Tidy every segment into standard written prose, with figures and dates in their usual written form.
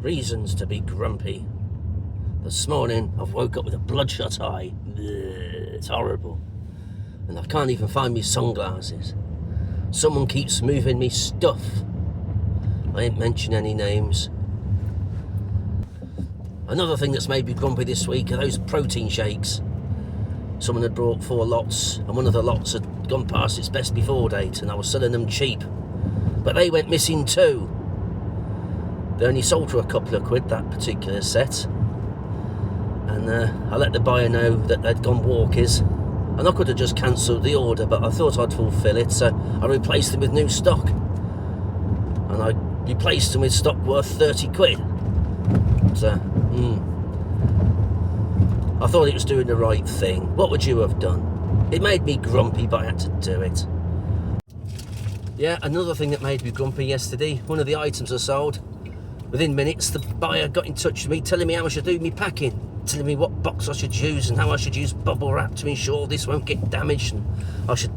Reasons to be grumpy. This morning I've woke up with a bloodshot eye. It's horrible. And I can't even find me sunglasses. Someone keeps moving me stuff. I ain't mention any names. Another thing that's made me grumpy this week are those protein shakes. Someone had brought 4 lots, and one of the lots had gone past its best before date, and I was selling them cheap. But they went missing too. They only sold for a couple of quid, that particular set. And I let the buyer know that they'd gone walkies. And I could have just cancelled the order, but I thought I'd fulfil it, so I replaced them with new stock. And I replaced them with stock worth 30 quid. So, I thought it was doing the right thing. What would you have done? It made me grumpy, but I had to do it. Yeah, another thing that made me grumpy yesterday, one of the items I sold, within minutes the buyer got in touch with me telling me how I should do me packing, telling me what box I should use and how I should use bubble wrap to ensure this won't get damaged, and I should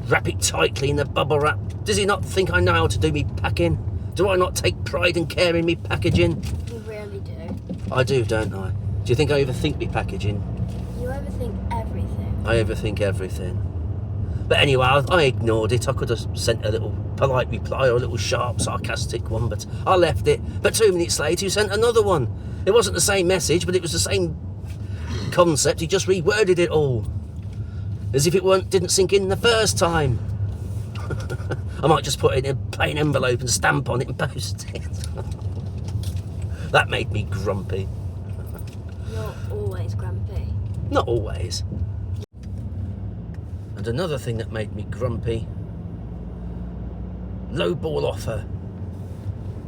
wrap it tightly in the bubble wrap. Does he not think I know how to do me packing? Do I not take pride and care in me packaging? You really do. I do, don't I? Do you think I overthink me packaging? You overthink everything. I overthink everything. But anyway, I ignored it. I could have sent a little polite reply or a little sharp, sarcastic one, but I left it. But 2 minutes later, he sent another one. It wasn't the same message, but it was the same concept. He just reworded it all, as if it didn't sink in the first time. I might just put it in a plain envelope and stamp on it and post it. That made me grumpy. You're always grumpy. Not always. And another thing that made me grumpy, lowball offer.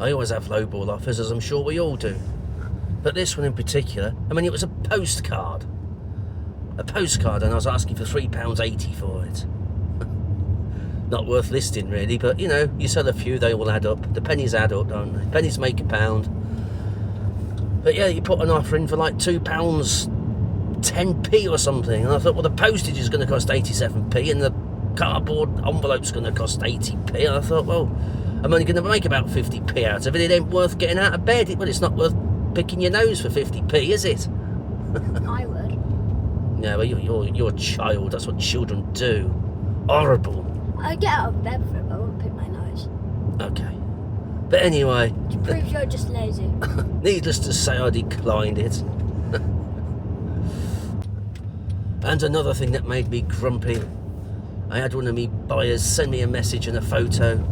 I always have lowball offers, as I'm sure we all do. But this one in particular, I mean, it was a postcard. A postcard, and I was asking for £3.80 for it. Not worth listing, really, but, you know, you sell a few, they all add up. The pennies add up, don't they? Pennies make a pound. But yeah, you put an offer in for like £2.10p or something, and I thought, well, the postage is going to cost 87p, and the cardboard envelope's going to cost 80p. And I thought, well, I'm only going to make about 50p out of it. It ain't worth getting out of bed. Well, it's not worth picking your nose for 50p, is it? I would. No, well, you're a child. That's what children do. Horrible. I'd get out of bed for it, but I wouldn't pick my nose. Okay. But anyway, It proves you're just lazy. needless to say, I declined it. And another thing that made me grumpy, I had one of me buyers send me a message and a photo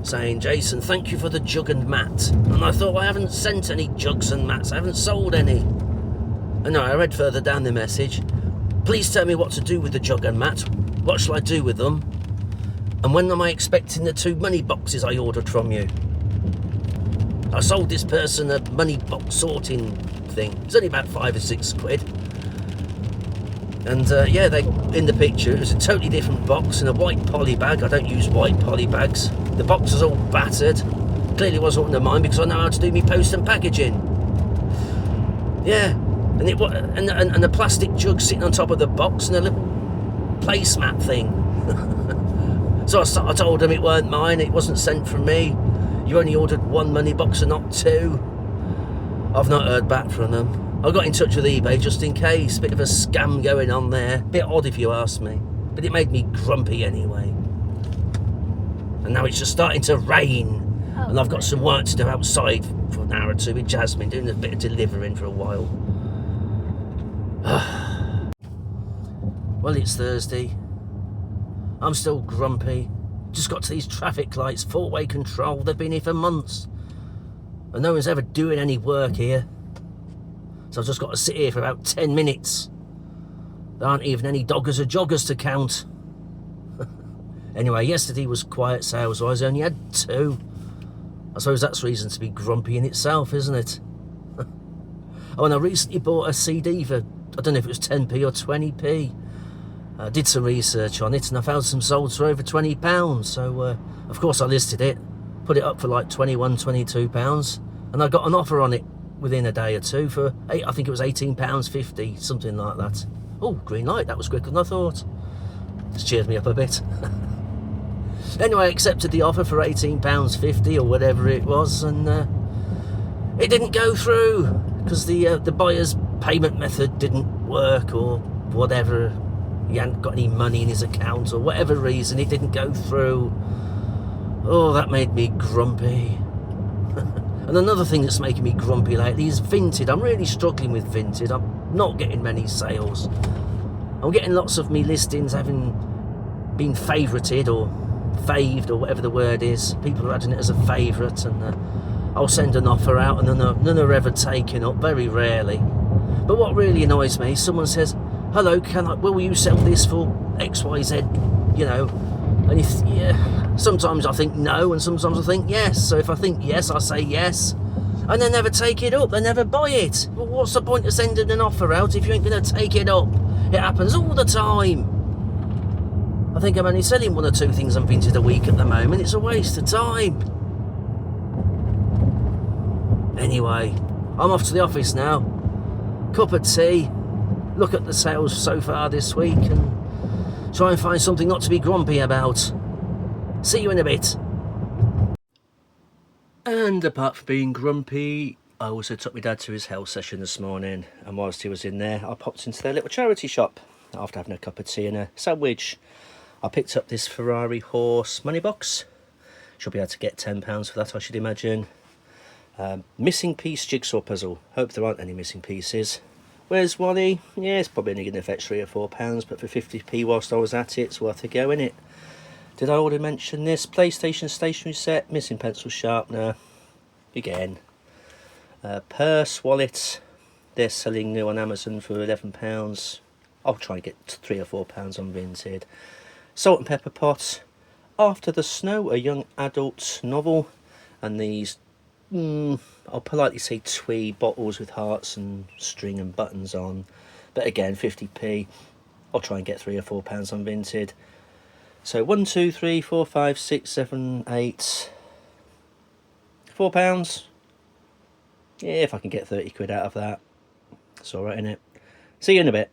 saying, "Jason, thank you for the jug and mat." And I thought, well, I haven't sent any jugs and mats, I haven't sold any. And no, I read further down the message, "Please tell me what to do with the jug and mat. What shall I do with them? And when am I expecting the 2 money boxes I ordered from you?" I sold this person a money box sorting thing. It's only about 5 or 6 quid. And yeah, in the picture, it was a totally different box in a white poly bag. I don't use white poly bags. The box was all battered. Clearly wasn't one of mine because I know how to do me post and packaging. Yeah, and and the plastic jug sitting on top of the box and a little placemat thing. So I told them it weren't mine, it wasn't sent from me. You only ordered 1 money box and not 2. I've not heard back from them. I got in touch with eBay just in case. Bit of a scam going on there. Bit odd if you ask me. But it made me grumpy anyway. And now it's just starting to rain. Oh, And I've got some work to do outside for an hour or two with Jasmine, doing a bit of delivering for a while. Well, it's Thursday. I'm still grumpy. Just got to these traffic lights, 4-way control. They've been here for months. And no one's ever doing any work here. So I've just got to sit here for about 10 minutes. There aren't even any doggers or joggers to count. Anyway, yesterday was quiet sales-wise. I only had 2. I suppose that's reason to be grumpy in itself, isn't it? Oh, and I recently bought a CD for, I don't know if it was 10p or 20p. I did some research on it and I found some sold for over £20. So, of course, I listed it. Put it up for like £21, £22. And I got an offer on it within a day or two for, I think it was £18.50, something like that. Oh, green light, that was quicker than I thought. Just cheered me up a bit. Anyway, I accepted the offer for £18.50 or whatever it was, and it didn't go through because the buyer's payment method didn't work or whatever. He hadn't got any money in his account or whatever reason, it didn't go through. Oh, that made me grumpy. And another thing that's making me grumpy lately is Vinted. I'm really struggling with Vinted. I'm not getting many sales. I'm getting lots of me listings having been favorited or faved or whatever the word is. People are adding it as a favourite, and I'll send an offer out and none are ever taken up, very rarely. But what really annoys me, someone says, hello, will you sell this for XYZ, you know? And sometimes I think no, and sometimes I think yes. So if I think yes, I say yes, and they never take it up. They never buy it. Well, what's the point of sending an offer out if you ain't going to take it up? It happens all the time. I think I'm only selling 1 or 2 things on Vinted a week at the moment. It's a waste of time. Anyway, I'm off to the office now. Cup of tea. Look at the sales so far this week and try and find something not to be grumpy about. See you in a bit. And apart from being grumpy, I also took my dad to his health session this morning, and whilst he was in there, I popped into their little charity shop after having a cup of tea and a sandwich. I picked up this Ferrari horse money box. Should be able to get £10 for that, I should imagine. Missing piece jigsaw puzzle. Hope there aren't any missing pieces. Where's Wally? Yeah, it's probably only going to fetch £3 or £4, but for 50p whilst I was at it, it's worth a go, innit? Did I already mention this? PlayStation stationery set, missing pencil sharpener. Again. Purse, wallet. They're selling new on Amazon for £11. I'll try and get £3 or £4 on Vinted. Salt and pepper pot. After the Snow, a young adult novel. And these, I'll politely say tweed bottles with hearts and string and buttons on. But again, 50p. I'll try and get £3 or £4 on Vinted. So 1, 2, 3, 4, 5, 6, 7, 8, £4. Yeah, if I can get 30 quid out of that, it's alright, innit? See you in a bit.